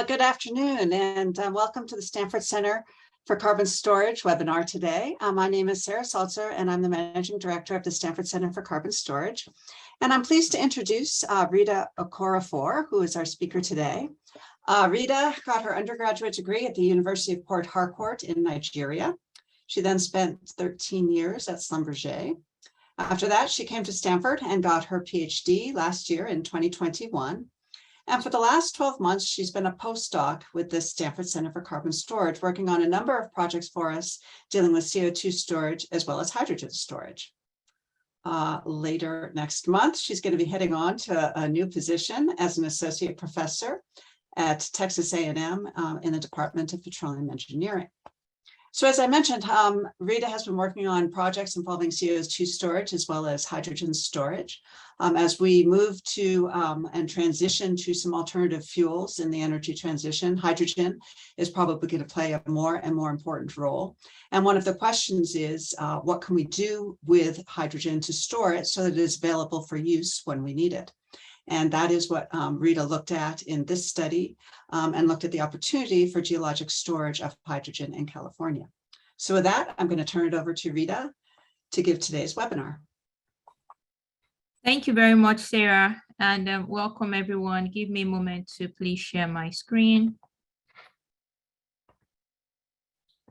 Good afternoon, and welcome to the Stanford Center for Carbon Storage webinar today. My name is Sarah Salzer, and I'm the Managing Director of the Stanford Center for Carbon Storage. And I'm pleased to introduce Rita Okoroafor, who is our speaker today. Rita got her undergraduate degree at the University of Port Harcourt in Nigeria. She then spent 13 years at Schlumberger. After that, she came to Stanford and got her PhD last year in 2021. And for the last 12 months, she's been a postdoc with the Stanford Center for Carbon Storage, working on a number of projects for us, dealing with CO2 storage as well as hydrogen storage. Later next month, she's going to be heading on to a new position as an associate professor at Texas A&M in the Department of Petroleum Engineering. So as I mentioned, Rita has been working on projects involving CO2 storage as well as hydrogen storage. As we move to and transition to some alternative fuels in the energy transition, hydrogen is probably going to play a more and more important role. And one of the questions is, what can we do with hydrogen to store it so that it is available for use when we need it? And that is what Rita looked at in this study and looked at the opportunity for geologic storage of hydrogen in California. So with that, I'm going to turn it over to Rita to give today's webinar. Thank you very much, Sarah, and welcome everyone. Give me a moment to please share my screen.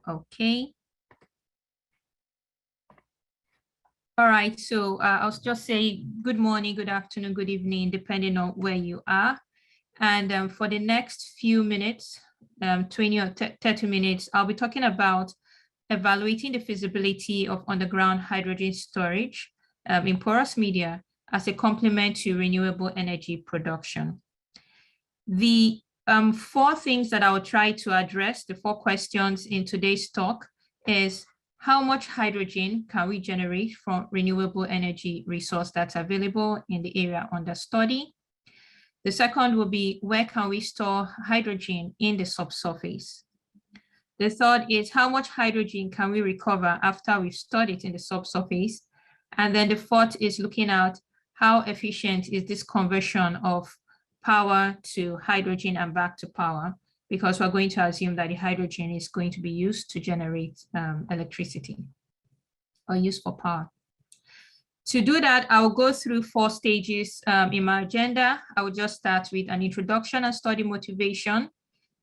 Okay. All right, so I'll just say good morning, good afternoon, good evening, depending on where you are. And for the next few minutes, 20 or 30 minutes, I'll be talking about evaluating the feasibility of underground hydrogen storage in porous media as a complement to renewable energy production. The four things that I will try to address, the four questions in today's talk is, how much hydrogen can we generate from renewable energy resource that's available in the area under study? The second will be, where can we store hydrogen in the subsurface? The third is, how much hydrogen can we recover after we've stored it in the subsurface? And then the fourth is looking at how efficient is this conversion of power to hydrogen and back to power, because we're going to assume that the hydrogen is going to be used to generate electricity or used for power. To do that, I'll go through four stages in my agenda. I will just start with an introduction and study motivation.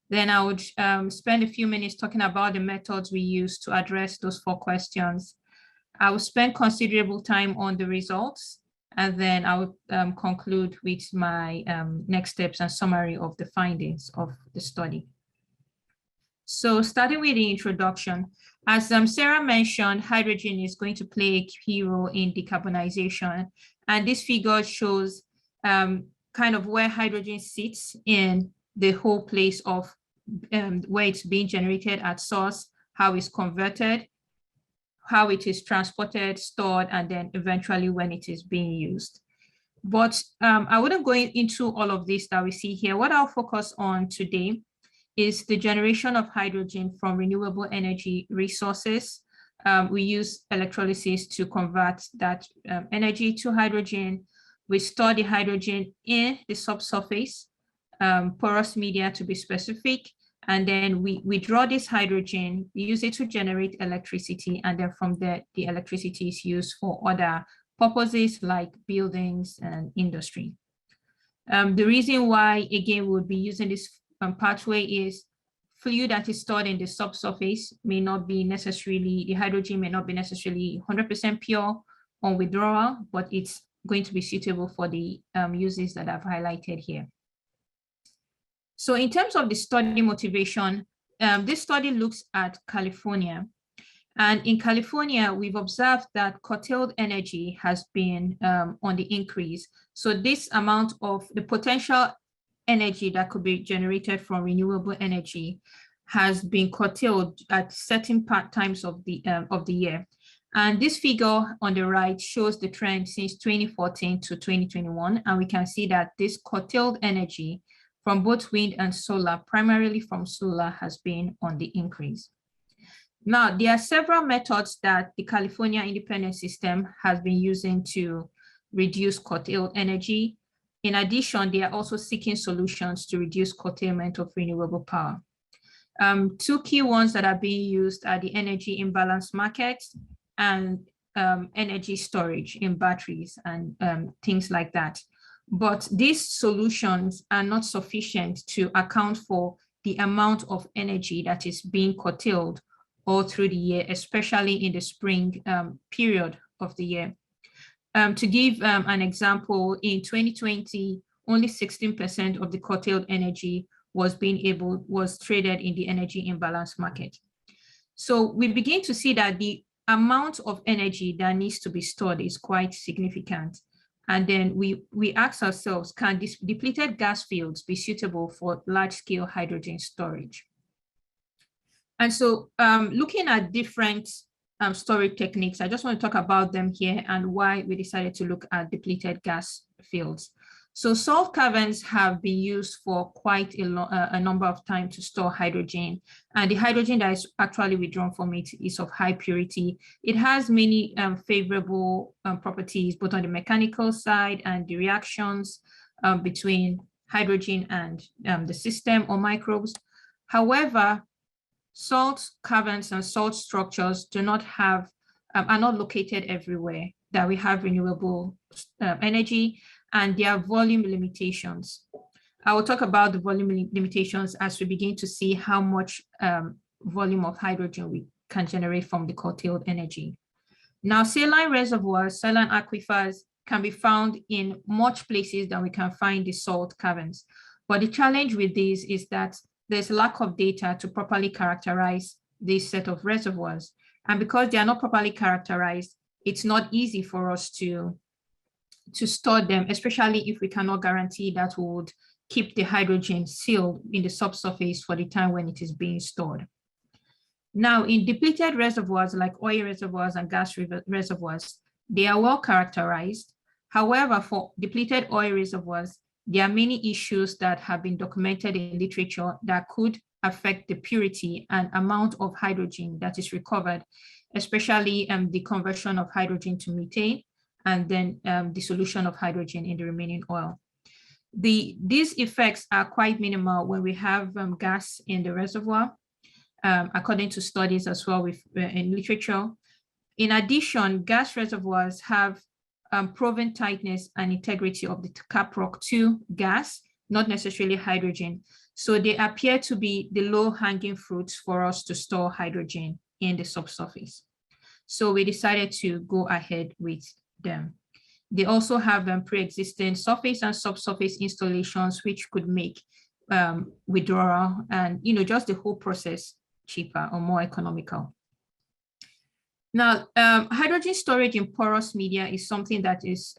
Then I would spend a few minutes talking about the methods we use to address those four questions. I will spend considerable time on the results, and then I will conclude with my next steps and summary of the findings of the study. So starting with the introduction, as Sarah mentioned, hydrogen is going to play a key role in decarbonization. And this figure shows kind of where hydrogen sits in the whole place of where it's being generated at source, how it's converted, how it is transported, stored, and then eventually when it is being used. But I wouldn't go into all of this that we see here. What I'll focus on today is the generation of hydrogen from renewable energy resources. We use electrolysis to convert that energy to hydrogen. We store the hydrogen in the subsurface, porous media to be specific, and then we draw this hydrogen, use it to generate electricity, and then from there, the electricity is used for other purposes like buildings and industry. The reason why, again, we would be using this pathway is fluid that is stored in the subsurface may not be necessarily, the hydrogen may not be necessarily 100% pure on withdrawal, but it's going to be suitable for the uses that I've highlighted here. So in terms of the study motivation, this study looks at California. And in California, we've observed that curtailed energy has been on the increase. So this amount of the potential energy that could be generated from renewable energy has been curtailed at certain times of the year. And this figure on the right shows the trend since 2014 to 2021. And we can see that this curtailed energy from both wind and solar, primarily from solar, has been on the increase. Now, there are several methods that the California Independent System has been using to reduce curtailed energy. In addition, they are also seeking solutions to reduce curtailment of renewable power. Two key ones that are being used are the energy imbalance markets and energy storage in batteries and things like that. But these solutions are not sufficient to account for the amount of energy that is being curtailed all through the year, especially in the spring period of the year. To give an example, in 2020, only 16% of the curtailed energy was traded in the energy imbalance market. So we begin to see that the amount of energy that needs to be stored is quite significant. And then we ask ourselves, can these depleted gas fields be suitable for large-scale hydrogen storage? And so looking at different storage techniques, I just want to talk about them here and why we decided to look at depleted gas fields. So salt caverns have been used for quite a number of times to store hydrogen, and the hydrogen that is actually withdrawn from it is of high purity. It has many favorable properties, both on the mechanical side and the reactions between hydrogen and the system or microbes. However, salt caverns and salt structures do not have, are not located everywhere that we have renewable energy, and there are volume limitations. I will talk about the volume limitations as we begin to see how much volume of hydrogen we can generate from the curtailed energy. Now, saline reservoirs, saline aquifers can be found in much places than we can find the salt caverns. But the challenge with these is that there's lack of data to properly characterize this set of reservoirs. And because they are not properly characterized, it's not easy for us to store them, especially if we cannot guarantee that we would keep the hydrogen sealed in the subsurface for the time when it is being stored. Now, in depleted reservoirs like oil reservoirs and gas reservoirs, they are well characterized. However, for depleted oil reservoirs, there are many issues that have been documented in literature that could affect the purity and amount of hydrogen that is recovered, especially the conversion of hydrogen to methane, and then the solution of hydrogen in the remaining oil. These effects are quite minimal when we have gas in the reservoir, according to studies as well in literature. In addition, gas reservoirs have proven tightness and integrity of the caprock to gas, not necessarily hydrogen. So they appear to be the low-hanging fruits for us to store hydrogen in the subsurface. So we decided to go ahead with them. They also have pre-existing surface and subsurface installations, which could make withdrawal and just the whole process cheaper or more economical. Now, hydrogen storage in porous media is something that is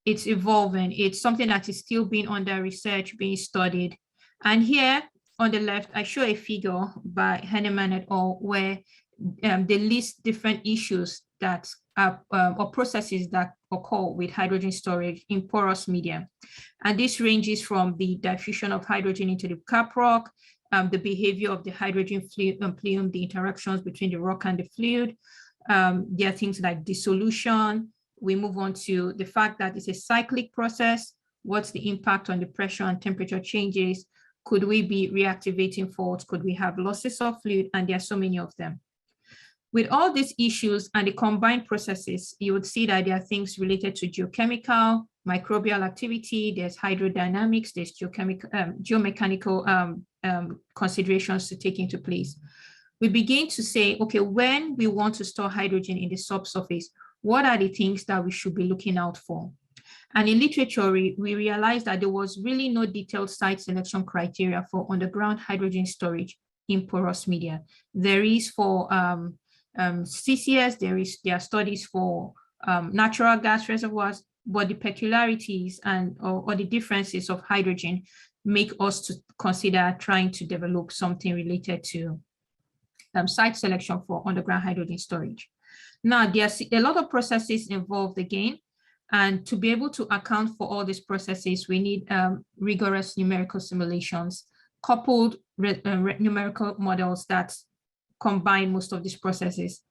it's evolving. It's something that is still being under research, being studied. And here on the left, I show a figure by Henneman et al., where they list different issues that are, or processes that occur with hydrogen storage in porous media. And this ranges from the diffusion of hydrogen into the caprock, the behavior of the hydrogen plume, the interactions between the rock and the fluid. There are things like dissolution. We move on to the fact that it's a cyclic process. What's the impact on the pressure and temperature changes? Could we be reactivating faults? Could we have losses of fluid? And there are so many of them. With all these issues and the combined processes, you would see that there are things related to geochemical, microbial activity, there's hydrodynamics, there's geomechanical considerations to take into place. We begin to say, okay, when we want to store hydrogen in the subsurface, what are the things that we should be looking out for? And in literature, we realized that there was really no detailed site selection criteria for underground hydrogen storage in porous media. There is for CCS, there are studies for natural gas reservoirs, but the peculiarities or the differences of hydrogen make us to consider trying to develop something related to site selection for underground hydrogen storage. Now, there's a lot of processes involved again, and to be able to account for all these processes, we need rigorous numerical simulations, coupled numerical models that combine most of these processes.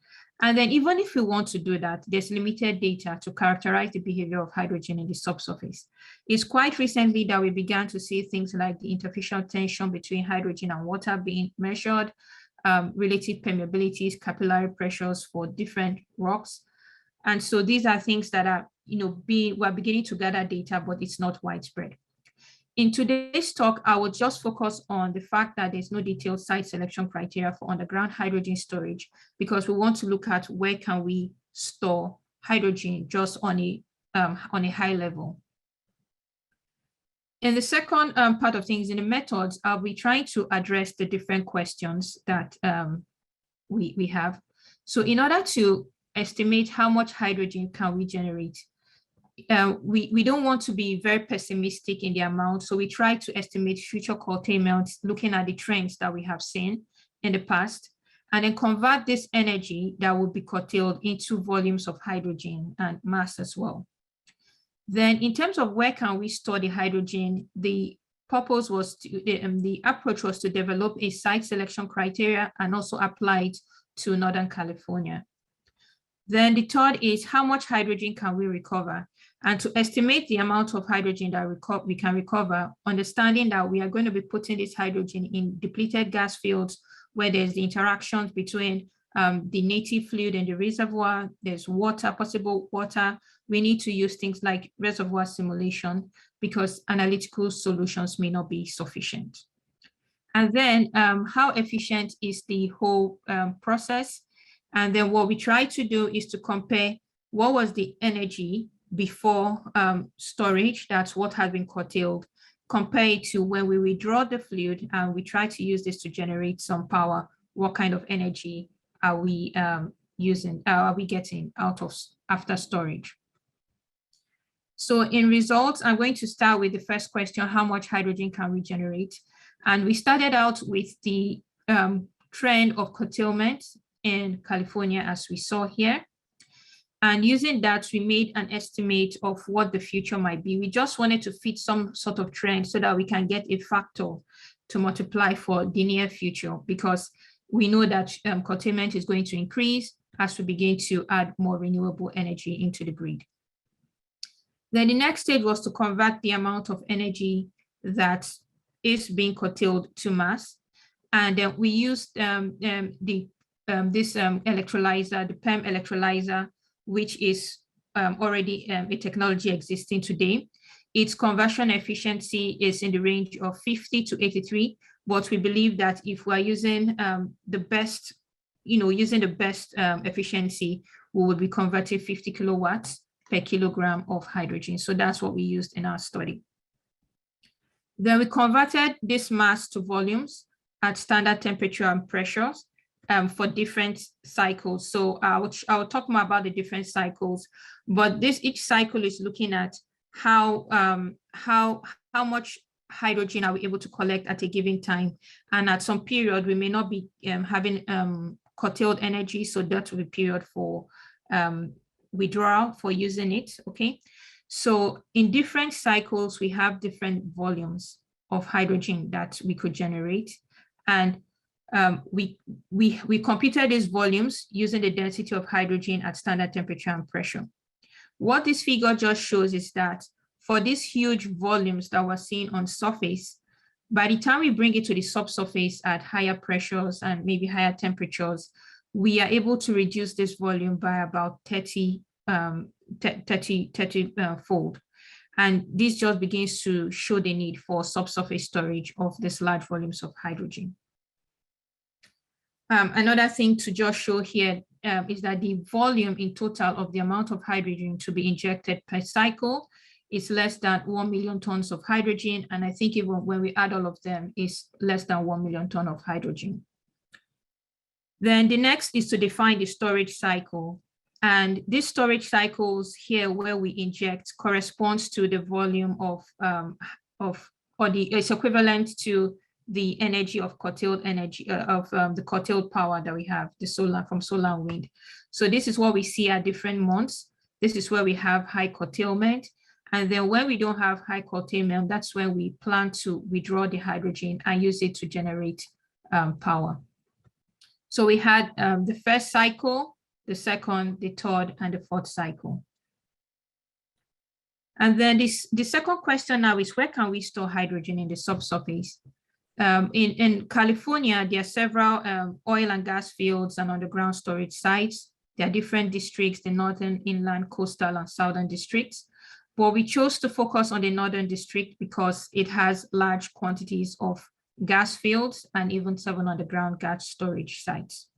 And then even if we want to do that, there's limited data to characterize the behavior of hydrogen in the subsurface. It's quite recently that we began to see things like the interfacial tension between hydrogen and water being measured, relative permeabilities, capillary pressures for different rocks. And so these are things that are, we're beginning to gather data, but it's not widespread. In today's talk, I will just focus on the fact that there's no detailed site selection criteria for underground hydrogen storage, because we want to look at where can we store hydrogen just on a high level. In the second part of things, in the methods, I'll be trying to address the different questions that we have. So in order to estimate how much hydrogen can we generate, we don't want to be very pessimistic in the amount, so we try to estimate future curtailments, looking at the trends that we have seen in the past, and then convert this energy that will be curtailed into volumes of hydrogen and mass as well. Then in terms of where can we store the hydrogen, the purpose was the approach was to develop a site selection criteria and also apply it to Northern California. Then the third is how much hydrogen can we recover? And to estimate the amount of hydrogen that we can recover, understanding that we are going to be putting this hydrogen in depleted gas fields where there's the interactions between the native fluid in the reservoir, there's water, possible water. We need to use things like reservoir simulation because analytical solutions may not be sufficient. And then how efficient is the whole process? And then what we try to do is to compare what was the energy before storage, that's what has been curtailed, compared to when we withdraw the fluid and we try to use this to generate some power, what kind of energy are we getting out of after storage? So in results, I'm going to start with the first question, how much hydrogen can we generate? And we started out with the trend of curtailment in California, as we saw here. And using that, we made an estimate of what the future might be. We just wanted to fit some sort of trend so that we can get a factor to multiply for the near future, because we know that curtailment is going to increase as we begin to add more renewable energy into the grid. Then the next stage was to convert the amount of energy that is being curtailed to mass. And we used this electrolyzer, the PEM electrolyzer, which is already a technology existing today. Its conversion efficiency is in the range of 50 to 83, but we believe that if we're using the best, efficiency, we would be converting 50 kilowatts per kilogram of hydrogen. So that's what we used in our study. Then we converted this mass to volumes at standard temperature and pressures for different cycles. So I will talk more about the different cycles, but each cycle is looking at how much hydrogen are we able to collect at a given time. And at some period, we may not be having curtailed energy. So that will be period for withdrawal for using it, okay? So in different cycles, we have different volumes of hydrogen that we could generate. And we computed these volumes using the density of hydrogen at standard temperature and pressure. What this figure just shows is that for these huge volumes that we're seeing on surface, by the time we bring it to the subsurface at higher pressures and maybe higher temperatures, we are able to reduce this volume by about 30 fold. And this just begins to show the need for subsurface storage of these large volumes of hydrogen. Another thing to just show here is that the volume in total of the amount of hydrogen to be injected per cycle is less than 1 million tons of hydrogen. And I think even when we add all of them, it's less than 1 million ton of hydrogen. Then the next is to define the storage cycle. And these storage cycles here where we inject corresponds to the volume it's equivalent to the energy of curtailed energy the curtailed power that we have, from solar and wind. So this is what we see at different months. This is where we have high curtailment. And then when we don't have high curtailment, that's when we plan to withdraw the hydrogen and use it to generate power. So we had the first cycle the second, the third, and the fourth cycle. And then the second question now is, where can we store hydrogen in the subsurface? In California, there are several oil and gas fields and underground storage sites. There are different districts, the northern, inland, coastal, and southern districts. But we chose to focus on the northern district because it has large quantities of gas fields and even 7 underground gas storage sites.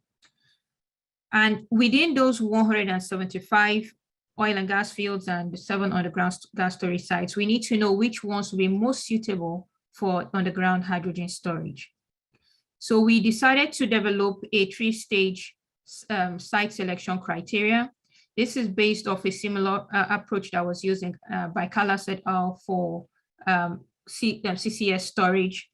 And within those 175 oil and gas fields and the 7 underground gas storage sites, we need to know which ones will be most suitable for underground hydrogen storage. So we decided to develop a 3-stage site selection criteria. This is based off a similar approach that was used by Callas et al. For CCS storage.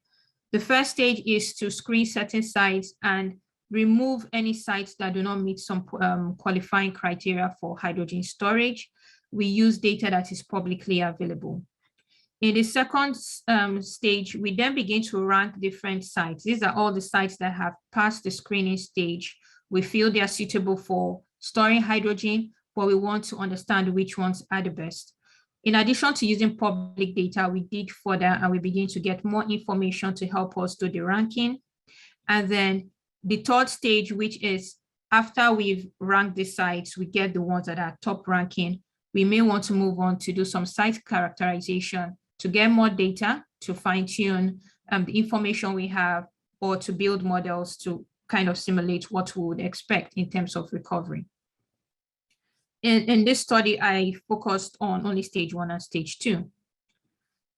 The first stage is to screen certain sites and remove any sites that do not meet some qualifying criteria for hydrogen storage. We use data that is publicly available. In the second stage, we then begin to rank different sites. These are all the sites that have passed the screening stage. We feel they are suitable for storing hydrogen, but we want to understand which ones are the best. In addition to using public data, we dig further and we begin to get more information to help us do the ranking. And then the third stage, which is after we've ranked the sites, we get the ones that are top ranking. We may want to move on to do some site characterization to get more data, to fine tune the information we have, or to build models to kind of simulate what we would expect in terms of recovery. In this study, I focused on only stage 1 and stage 2.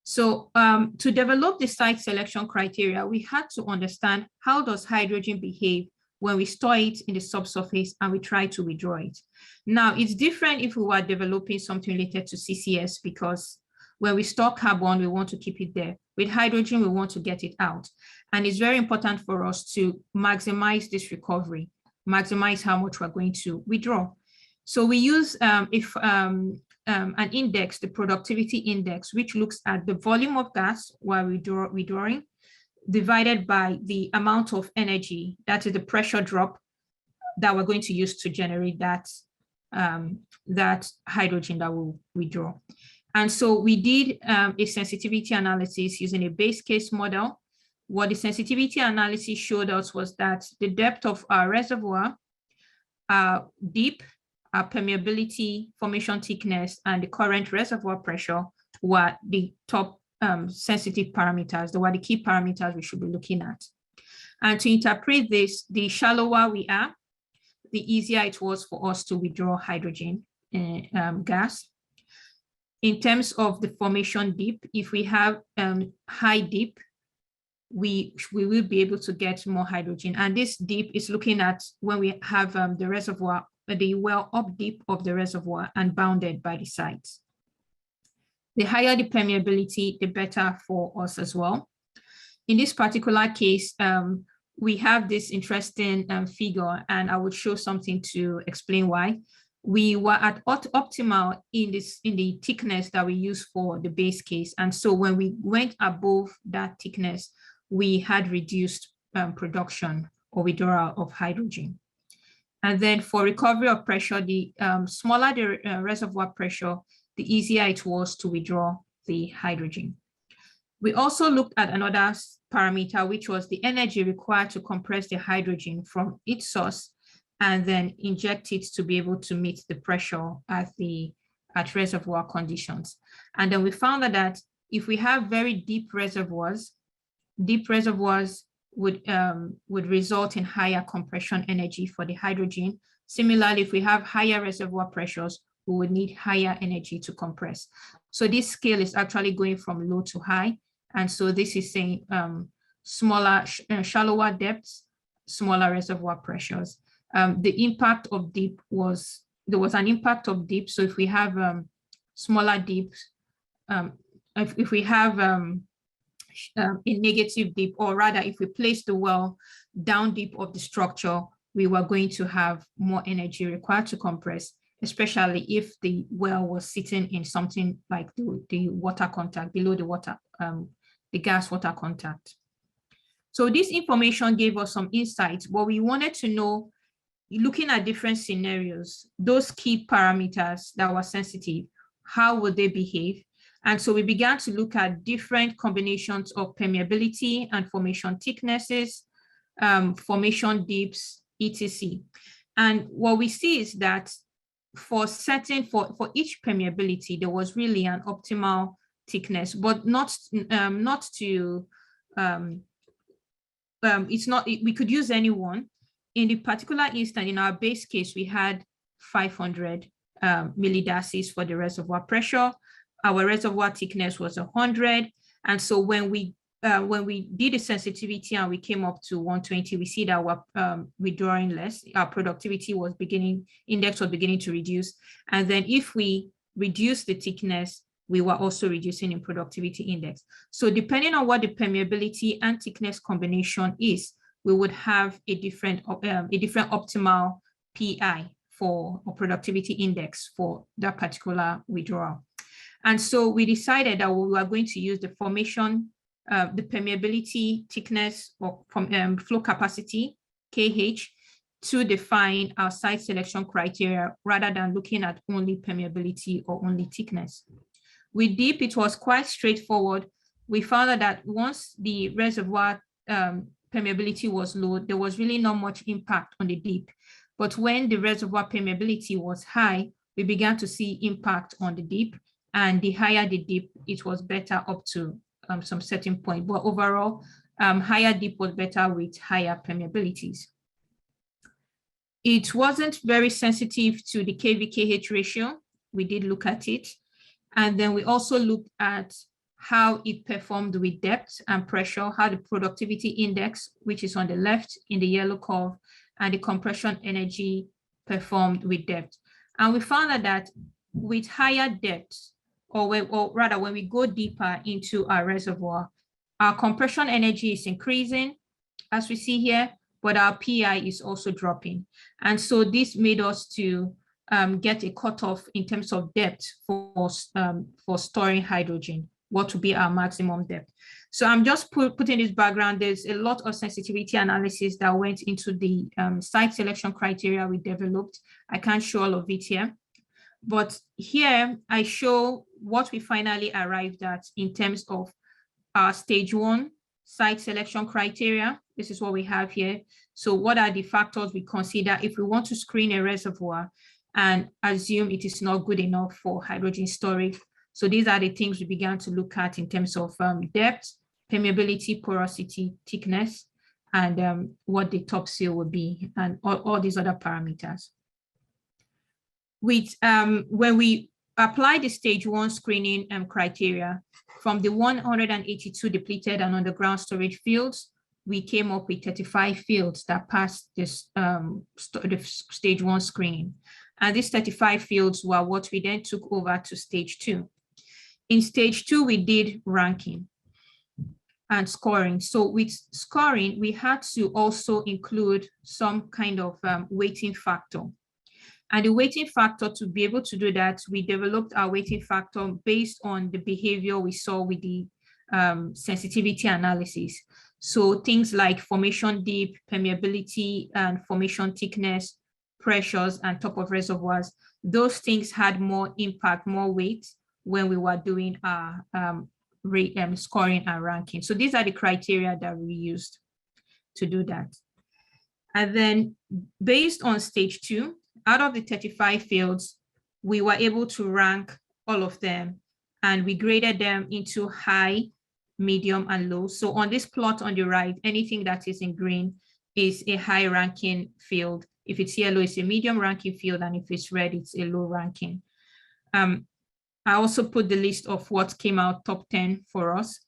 So to develop the site selection criteria, we had to understand how does hydrogen behave when we store it in the subsurface and we try to withdraw it. Now, it's different if we were developing something related to CCS, because when we store carbon, we want to keep it there. With hydrogen, we want to get it out. And it's very important for us to maximize this recovery, maximize how much we're going to withdraw. So we use an index, the productivity index, which looks at the volume of gas while withdrawing, divided by the amount of energy, that is the pressure drop that we're going to use to generate that hydrogen that we'll withdraw. And so we did a sensitivity analysis using a base case model. What the sensitivity analysis showed us was that the depth of our reservoir, deep, our permeability, formation thickness, and the current reservoir pressure were the top sensitive parameters. They were the key parameters we should be looking at. And to interpret this, the shallower we are, the easier it was for us to withdraw hydrogen gas. In terms of the formation deep, if we have high deep, we will be able to get more hydrogen. And this deep is looking at when we have the reservoir, the well up deep of the reservoir and bounded by the sites. The higher the permeability, the better for us as well. In this particular case, we have this interesting figure, and I would show something to explain why. We were at optimal in the thickness that we use for the base case. And so when we went above that thickness, we had reduced production or withdrawal of hydrogen. And then for recovery of pressure, the smaller the reservoir pressure, the easier it was to withdraw the hydrogen. We also looked at another parameter, which was the energy required to compress the hydrogen from its source and then inject it to be able to meet the pressure at reservoir conditions. And then we found that if we have very deep reservoirs would result in higher compression energy for the hydrogen. Similarly, if we have higher reservoir pressures, we would need higher energy to compress. So this scale is actually going from low to high. And so this is saying shallower depths, smaller reservoir pressures. The impact of deep was, there was an impact of deep. So if we have smaller deeps, if we have a negative deep, or rather if we place the well down deep of the structure, we were going to have more energy required to compress, especially if the well was sitting in something like the water contact, below the water, the gas water contact. So this information gave us some insights, but we wanted to know looking at different scenarios, those key parameters that were sensitive, how would they behave? And so we began to look at different combinations of permeability and formation thicknesses, formation depths, etc. And what we see is that for each permeability, there was really an optimal thickness, but we could use anyone. In the particular instance, in our base case, we had 500 millidarcies for the reservoir pressure. Our reservoir thickness was 100. And so when we did the sensitivity and we came up to 120, we see that we're withdrawing less. Our productivity index was beginning to reduce. And then if we reduce the thickness, we were also reducing in productivity index. So depending on what the permeability and thickness combination is, we would have a different optimal PI for or productivity index for that particular withdrawal. And so we decided that we were going to use the formation, the permeability, thickness, or flow capacity, KH, to define our site selection criteria rather than looking at only permeability or only thickness. With deep, it was quite straightforward. We found that once the reservoir permeability was low, there was really not much impact on the deep. But when the reservoir permeability was high, we began to see impact on the deep. And the higher the deep, it was better up to some certain point. But overall, higher deep was better with higher permeabilities. It wasn't very sensitive to the KV-KH ratio. We did look at it. And then we also looked at how it performed with depth and pressure, how the productivity index, which is on the left in the yellow curve, and the compression energy performed with depth. And we found that with higher depth, or rather when we go deeper into our reservoir, our compression energy is increasing, as we see here, but our PI is also dropping. And so this made us to get a cutoff in terms of depth for storing hydrogen, what would be our maximum depth. So I'm just putting this background. There's a lot of sensitivity analysis that went into the site selection criteria we developed. I can't show all of it here, but here I show what we finally arrived at in terms of our stage 1 site selection criteria. This is what we have here. So what are the factors we consider if we want to screen a reservoir and assume it is not good enough for hydrogen storage? So these are the things we began to look at in terms of depth, permeability, porosity, thickness, and what the top seal would be, and all these other parameters. When we apply the stage 1 screening criteria from the 182 depleted and underground storage fields, we came up with 35 fields that passed this the stage 1 screening. And these 35 fields were what we then took over to stage 2. In stage 2, we did ranking and scoring. So with scoring, we had to also include some kind of weighting factor. And the weighting factor, to be able to do that, we developed our weighting factor based on the behavior we saw with the sensitivity analysis. So things like formation deep, permeability, and formation thickness, pressures, and top of reservoirs, those things had more impact, more weight when we were doing our scoring and ranking. So these are the criteria that we used to do that. And then based on stage 2, out of the 35 fields, we were able to rank all of them, and we graded them into high, medium, and low. So on this plot on the right, anything that is in green is a high ranking field. If it's yellow, it's a medium ranking field, and if it's red, it's a low ranking. I also put the list of what came out top 10 for us.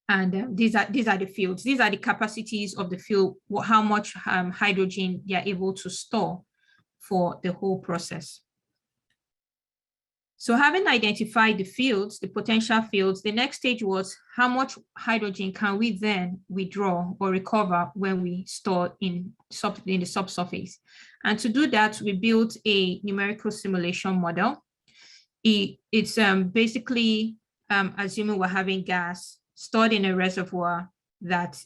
And these are the fields. These are the capacities of the field, how much hydrogen they are able to store for the whole process. So having identified the fields, the potential fields, the next stage was how much hydrogen can we then withdraw or recover when we store in the subsurface. And to do that, we built a numerical simulation model. It's basically assuming we're having gas stored in a reservoir that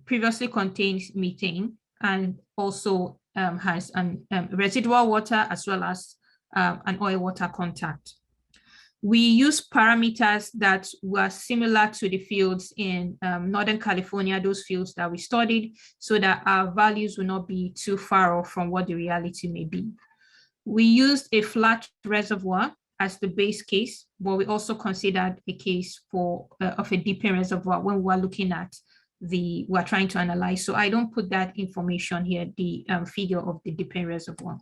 previously contains methane and also has an residual water as well as an oil water contact. We use parameters that were similar to the fields in Northern California, those fields that we studied, so that our values will not be too far off from what the reality may be. We used a flat reservoir as the base case, but we also considered a case for of a dipping reservoir when we were looking at we're trying to analyze. So I don't put that information here, the figure of the dipping reservoir.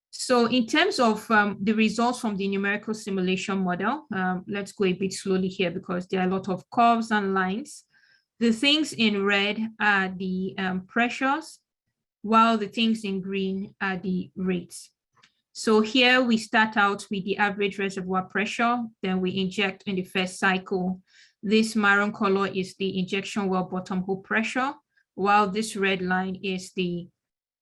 So in terms of the results from the numerical simulation model, let's go a bit slowly here because there are a lot of curves and lines. The things in red are the pressures, while the things in green are the rates. So here we start out with the average reservoir pressure, then we inject in the first cycle. This maroon color is the injection well bottom hole pressure, while this red line is the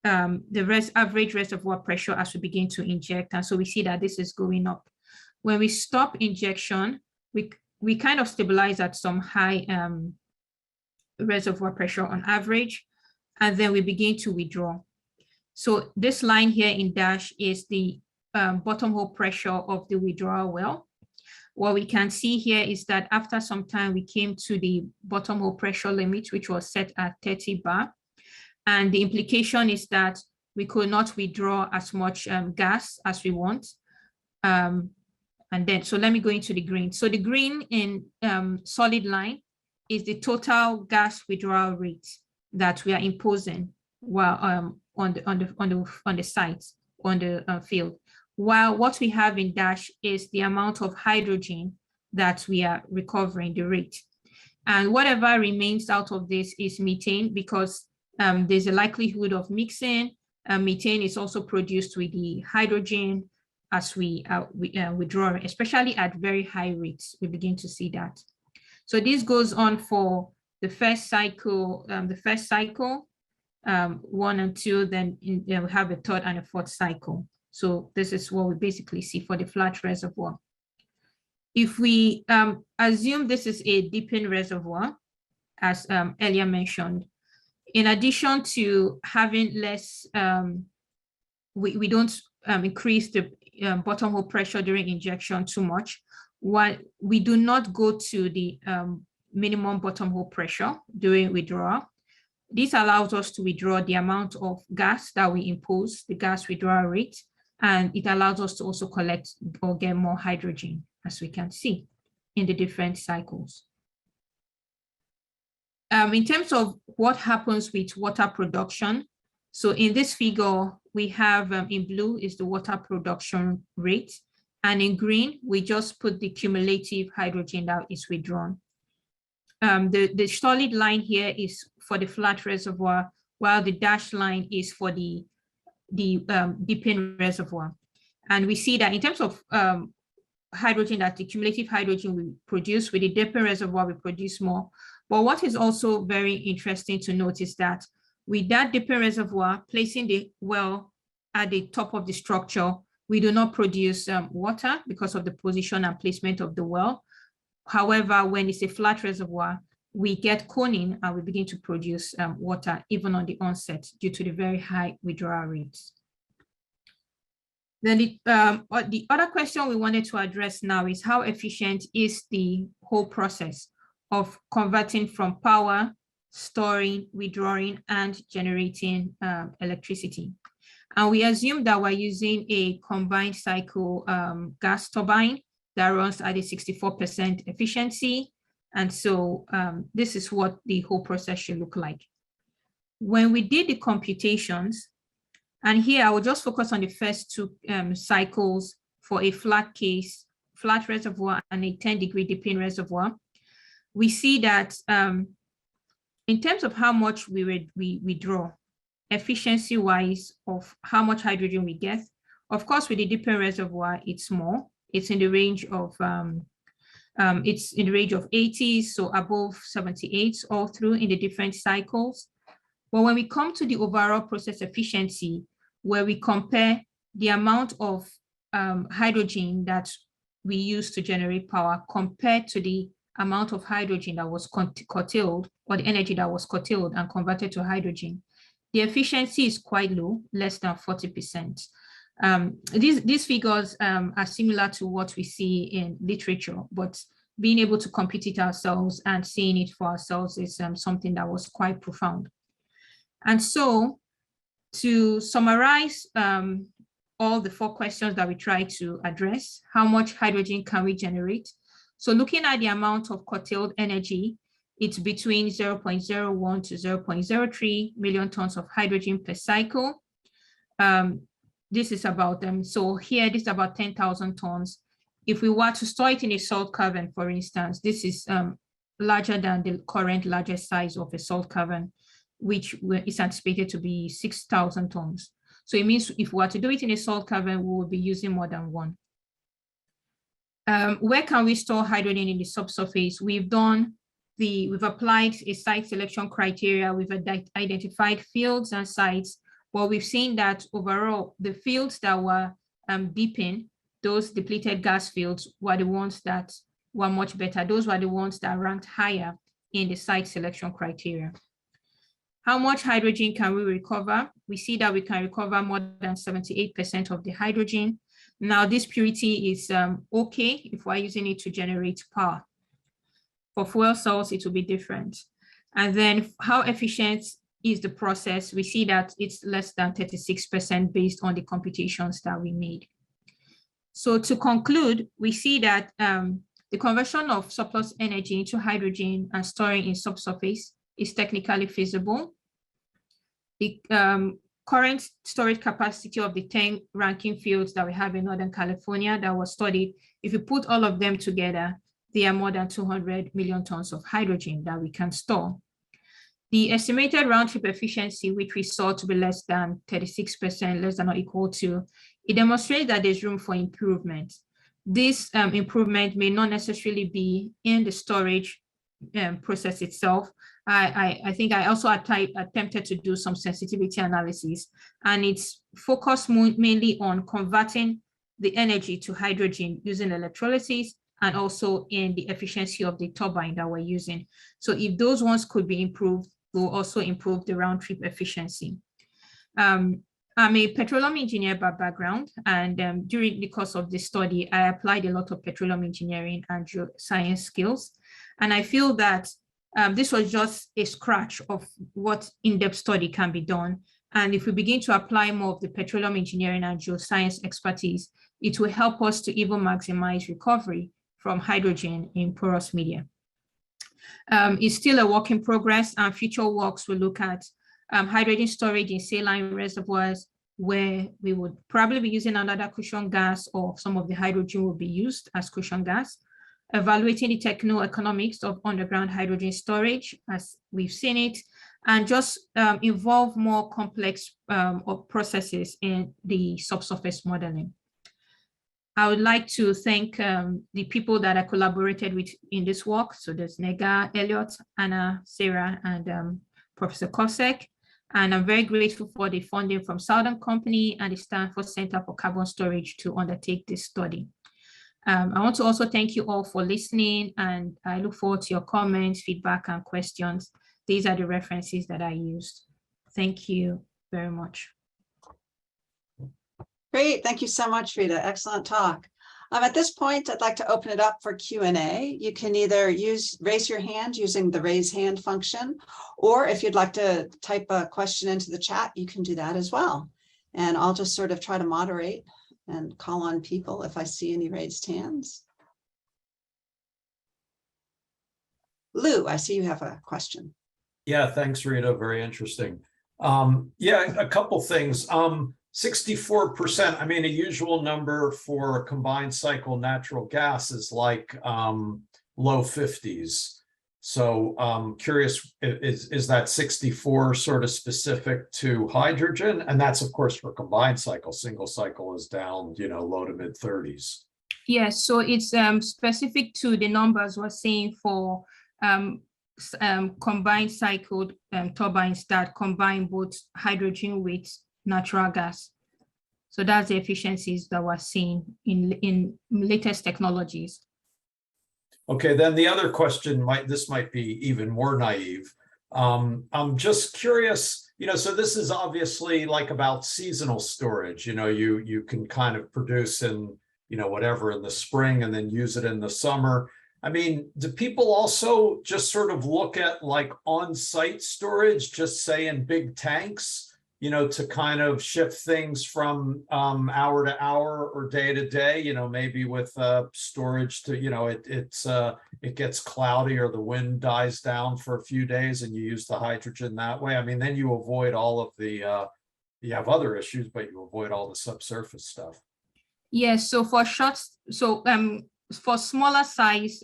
average reservoir pressure as we begin to inject. And so we see that this is going up. When we stop injection, we kind of stabilize at some high reservoir pressure on average, and then we begin to withdraw. So this line here in dash is the bottom hole pressure of the withdrawal well. What we can see here is that after some time, we came to the bottom hole pressure limit, which was set at 30 bar. And the implication is that we could not withdraw as much gas as we want. And then, so let me go into the green. So the green in solid line is the total gas withdrawal rate that we are imposing while on the site, on the field. While what we have in dash is the amount of hydrogen that we are recovering, the rate. And whatever remains out of this is methane, because there's a likelihood of mixing. Methane is also produced with the hydrogen as we withdraw, especially at very high rates. We begin to see that. So this goes on for the first cycle, 1 and 2, then we have a third and a fourth cycle. So this is what we basically see for the flat reservoir. If we assume this is a dipping reservoir, as earlier mentioned, in addition to having less, we don't increase the bottom hole pressure during injection too much. While we do not go to the minimum bottom hole pressure during withdrawal. This allows us to withdraw the amount of gas that we impose, the gas withdrawal rate, and it allows us to also collect or get more hydrogen, as we can see in the different cycles. In terms of what happens with water production, so in this figure, we have in blue is the water production rate, and in green, we just put the cumulative hydrogen that is withdrawn. The solid line here is for the flat reservoir, while the dashed line is for the dipping reservoir. And we see that in terms of hydrogen, that the cumulative hydrogen we produce with the dipping reservoir, we produce more. But what is also very interesting to note is that with that dipping reservoir, placing the well at the top of the structure, we do not produce water because of the position and placement of the well. However, when it's a flat reservoir, we get coning and we begin to produce water even on the onset due to the very high withdrawal rates. Then the other question we wanted to address now is how efficient is the whole process of converting from power, storing, withdrawing, and generating electricity. And we assume that we're using a combined cycle gas turbine that runs at a 64% efficiency. And so this is what the whole process should look like. When we did the computations, and here I will just focus on the first two cycles for a flat case, flat reservoir and a 10-degree dipping reservoir, we see that in terms of how much we withdraw, efficiency-wise of how much hydrogen we get, of course, with the dipping reservoir, it's more. It's in the range of 80, so above 78 all through in the different cycles. But when we come to the overall process efficiency, where we compare the amount of hydrogen that we use to generate power compared to the amount of hydrogen that was curtailed, or the energy that was curtailed and converted to hydrogen, the efficiency is quite low, less than 40%. These figures are similar to what we see in literature, but being able to compute it ourselves and seeing it for ourselves is something that was quite profound. And so to summarize all the 4 questions that we try to address, how much hydrogen can we generate? So looking at the amount of curtailed energy, it's between 0.01 to 0.03 million tons of hydrogen per cycle. This is about so here, this is about 10,000 tons. If we were to store it in a salt cavern, for instance, this is larger than the current largest size of a salt cavern, which is anticipated to be 6,000 tons. So it means if we were to do it in a salt cavern, we will be using more than one. Where can we store hydrogen in the subsurface? We've applied a site selection criteria. We've identified fields and sites. Well, we've seen that overall, the fields that were deepened, those depleted gas fields, were the ones that were much better. Those were the ones that ranked higher in the site selection criteria. How much hydrogen can we recover? We see that we can recover more than 78% of the hydrogen. Now, this purity is okay if we're using it to generate power. For fuel cells, it will be different. And then how efficient is the process? We see that it's less than 36% based on the computations that we made. So to conclude, we see that the conversion of surplus energy into hydrogen and storing in subsurface is technically feasible. The current storage capacity of the 10 ranking fields that we have in Northern California that was studied, if you put all of them together, there are more than 200 million tons of hydrogen that we can store. The estimated round trip efficiency, which we saw to be less than 36%, less than or equal to, it demonstrates that there's room for improvement. This improvement may not necessarily be in the storage process itself. I think I also attempted to do some sensitivity analysis, and it's focused mainly on converting the energy to hydrogen using electrolysis and also in the efficiency of the turbine that we're using. So if those ones could be improved, we'll also improve the round trip efficiency. I'm a petroleum engineer by background, and during the course of this study, I applied a lot of petroleum engineering and geoscience skills. And I feel that this was just a scratch of what in-depth study can be done. And if we begin to apply more of the petroleum engineering and geoscience expertise, it will help us to even maximize recovery from hydrogen in porous media. It's still a work in progress, and future works will look at hydrogen storage in saline reservoirs, where we would probably be using another cushion gas, or some of the hydrogen will be used as cushion gas. Evaluating the techno-economics of underground hydrogen storage as we've seen it, and just involve more complex processes in the subsurface modeling. I would like to thank the people that I collaborated with in this work. So there's Nega, Elliot, Anna, Sarah, and Professor Kosek. And I'm very grateful for the funding from Southern Company and the Stanford Center for Carbon Storage to undertake this study. I want to also thank you all for listening, and I look forward to your comments, feedback, and questions. These are the references that I used. Thank you very much. Great, thank you so much, Rita. Excellent talk. At this point, I'd like to open it up for Q&A. You can either raise your hand using the raise hand function, or if you'd like to type a question into the chat, you can do that as well. And I'll just sort of try to moderate and call on people if I see any raised hands. Lou, I see you have a question. Yeah, thanks, Rita. Very interesting. Yeah, a couple things. 64%, I mean, a usual number for a combined cycle natural gas is like low 50s. So curious, is that 64 sort of specific to hydrogen? And that's, of course, for combined cycle. Single cycle is down, you know, low to mid 30s. Yes, so it's specific to the numbers we're seeing for combined cycled turbines that combine both hydrogen with natural gas. So that's the efficiencies that we're seeing in latest technologies. Okay, then the other question this might be even more naive. I'm just curious, So this is obviously like about seasonal storage. You can kind of produce in, whatever in the spring and then use it in the summer. I mean, do people also just sort of look at like on-site storage, just say in big tanks, to kind of shift things from hour to hour or day to day, maybe with storage to, it gets cloudy or the wind dies down for a few days and you use the hydrogen that way. I mean, then you avoid all of the, you have other issues, but you avoid all the subsurface stuff. Yes, so for for smaller size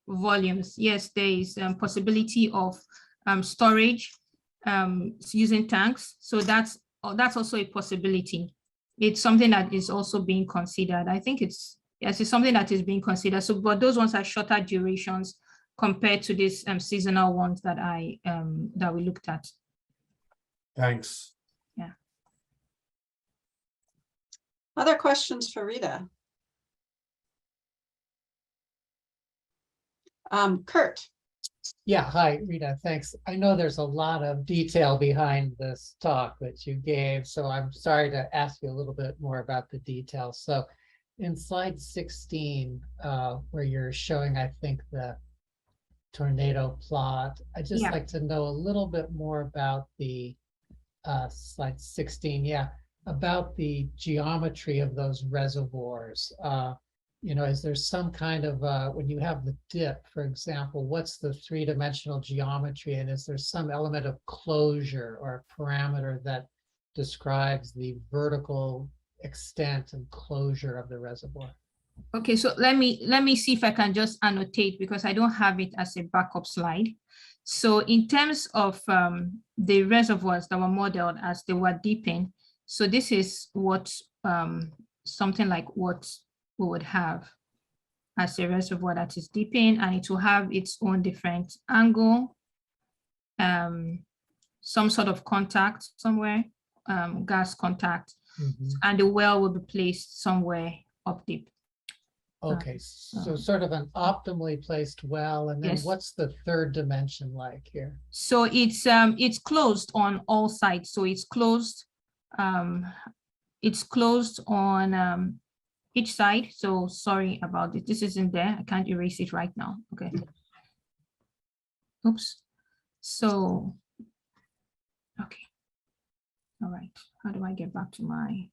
volumes, yes, there is possibility of storage using tanks. So that's also a possibility. It's something that is also being considered. I think it's something that is being considered. So, but those ones are shorter durations compared to these seasonal ones that that we looked at. Thanks. Yeah. Other questions for Rita? Kurt. Yeah, hi, Rita, thanks. I know there's a lot of detail behind this talk that you gave, so I'm sorry to ask you a little bit more about the details. So in slide 16, where you're showing, I think, the tornado plot, I'd just like to know a little bit more about the slide 16, about the geometry of those reservoirs. Is there some kind of, when you have the dip, for example, what's the three-dimensional geometry? And is there some element of closure or parameter that describes the vertical extent and closure of the reservoir? Okay, so let me see if I can just annotate, because I don't have it as a backup slide. So in terms of the reservoirs that were modeled as they were deepening, so this is what something like what we would have as a reservoir that is deepening, and it will have its own different angle, some sort of contact somewhere, gas contact, and the well will be placed somewhere up deep. Okay, so sort of an optimally placed well, and then what's the third dimension like here? So it's closed on all sides. So it's closed on each side. So sorry about it. This isn't there. I can't erase it right now. Okay. Oops. So, okay. All right. How do I get back to my,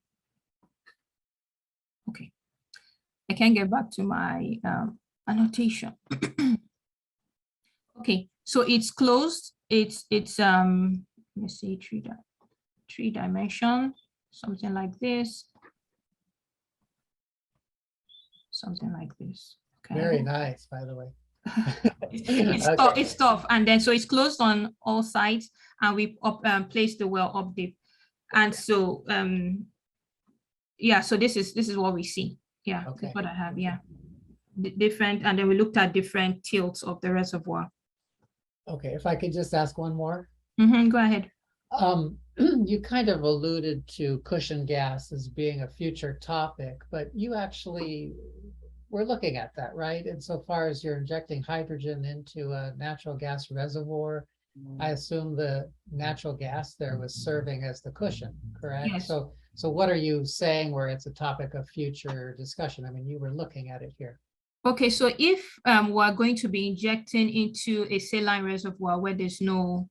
okay. I can't get back to my annotation. Okay, so it's closed. It's let me see, three dimension, something like this. Something like this. Okay. Very nice, by the way. It's tough, and then so it's closed on all sides, and we placed the well up deep, and so so this is what we see. Yeah, okay. That's what I have. Yeah, different, and then we looked at different tilts of the reservoir. Okay, if I could just ask one more. Go ahead. You kind of alluded to cushion gas as being a future topic, but you actually were looking at that, right? Insofar as you're injecting hydrogen into a natural gas reservoir, I assume the natural gas there was serving as the cushion, correct? Yes. So what are you saying where it's a topic of future discussion? I mean, you were looking at it here. Okay, so if we're going to be injecting into a saline reservoir where there's no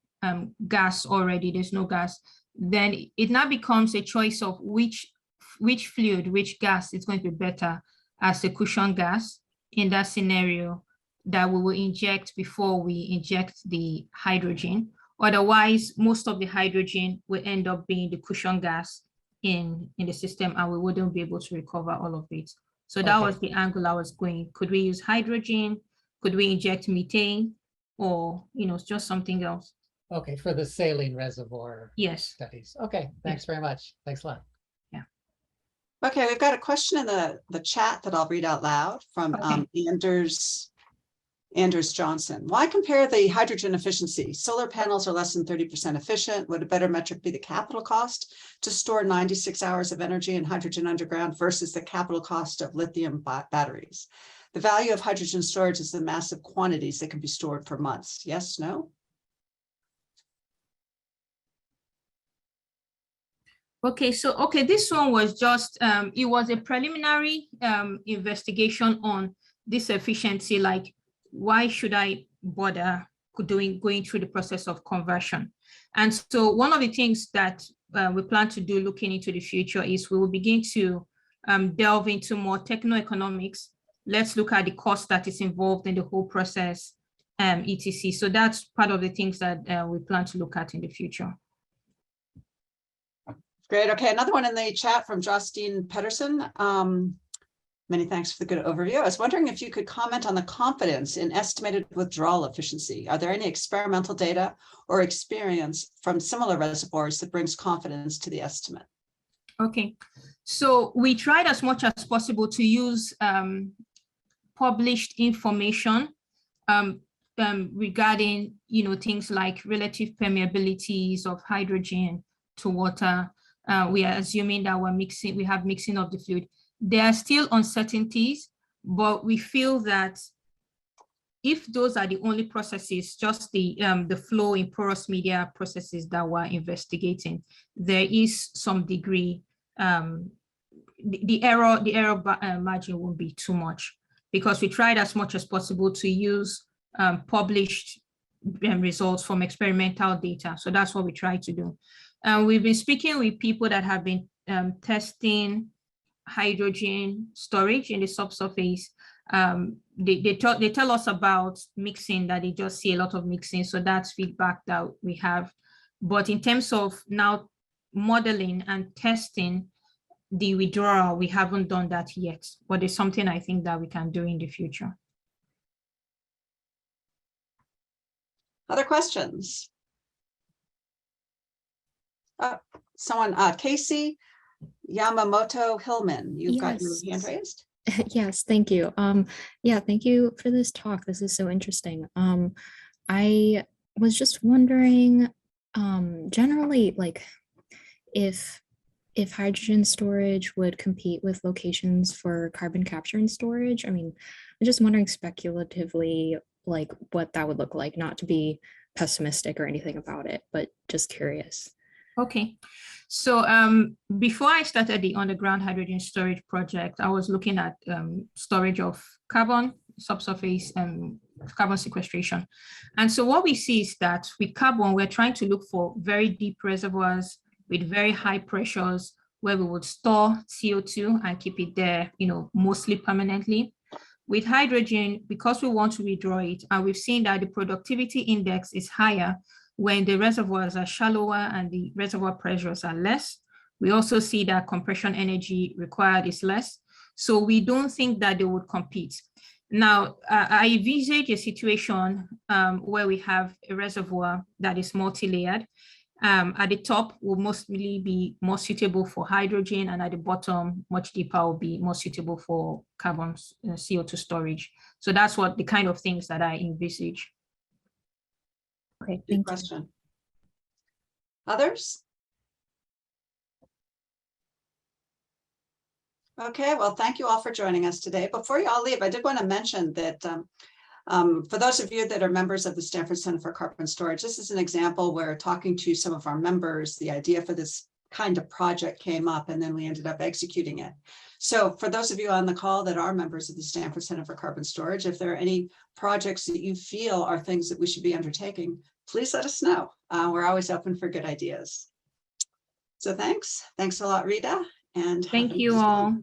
gas already, there's no gas, then it now becomes a choice of which fluid, which gas is going to be better as a cushion gas in that scenario that we will inject before we inject the hydrogen. Otherwise, most of the hydrogen will end up being the cushion gas in the system, and we wouldn't be able to recover all of it. So that was the angle I was going. Could we use hydrogen? Could we inject methane, or just something else? Okay, for the saline reservoir studies. Okay, thanks very much. Thanks a lot. Yeah. Okay, we've got a question in the chat that I'll read out loud from Anders Johnson. Why compare the hydrogen efficiency? Solar panels are less than 30% efficient. Would a better metric be the capital cost to store 96 hours of energy in hydrogen underground versus the capital cost of lithium batteries? The value of hydrogen storage is the massive quantities that can be stored for months. Yes, no? Okay, so this one was just it was a preliminary investigation on this efficiency, like why should I bother going through the process of conversion? And so one of the things that we plan to do looking into the future is we will begin to delve into more techno-economics. Let's look at the cost that is involved in the whole process, etc. So that's part of the things that we plan to look at in the future. Great. Okay, another one in the chat from Justine Pedersen. Many thanks for the good overview. I was wondering if you could comment on the confidence in estimated withdrawal efficiency. Are there any experimental data or experience from similar reservoirs that brings confidence to the estimate? Okay, so we tried as much as possible to use published information regarding, things like relative permeabilities of hydrogen to water. We are assuming that we have mixing of the fluid. There are still uncertainties, but we feel that if those are the only processes, just the flow in porous media processes that we're investigating, there is some degree, the error margin won't be too much, because we tried as much as possible to use published results from experimental data. So that's what we try to do. We've been speaking with people that have been testing hydrogen storage in the subsurface. They tell us about mixing, that they just see a lot of mixing. So that's feedback that we have. But in terms of now modeling and testing the withdrawal, we haven't done that yet. But it's something I think that we can do in the future. Other questions? Casey Yamamoto Hillman, you've got your hand raised. Yes, thank you. Yeah, thank you for this talk. This is so interesting. I was just wondering, generally, like if hydrogen storage would compete with locations for carbon capture and storage. I mean, I'm just wondering speculatively, like what that would look like, not to be pessimistic or anything about it, but just curious. Okay, so before I started the underground hydrogen storage project, I was looking at storage of carbon, subsurface, and carbon sequestration. And so what we see is that with carbon, we're trying to look for very deep reservoirs with very high pressures where we would store CO2 and keep it there, mostly permanently. With hydrogen, because we want to withdraw it, and we've seen that the productivity index is higher when the reservoirs are shallower and the reservoir pressures are less. We also see that compression energy required is less. So we don't think that they would compete. Now, I envisage a situation where we have a reservoir that is multi-layered. At the top will mostly be more suitable for hydrogen, and at the bottom, much deeper, will be more suitable for carbon CO2 storage. So that's what the kind of things that I envisage. Okay, Good thank question. you. Others? Okay, well, thank you all for joining us today. Before you all leave, I did want to mention that for those of you that are members of the Stanford Center for Carbon Storage, this is an example where talking to some of our members, the idea for this kind of project came up, and then we ended up executing it. So for those of you on the call that are members of the Stanford Center for Carbon Storage, if there are any projects that you feel are things that we should be undertaking, please let us know. We're always open for good ideas. So thanks a lot, Rita. And thank you all.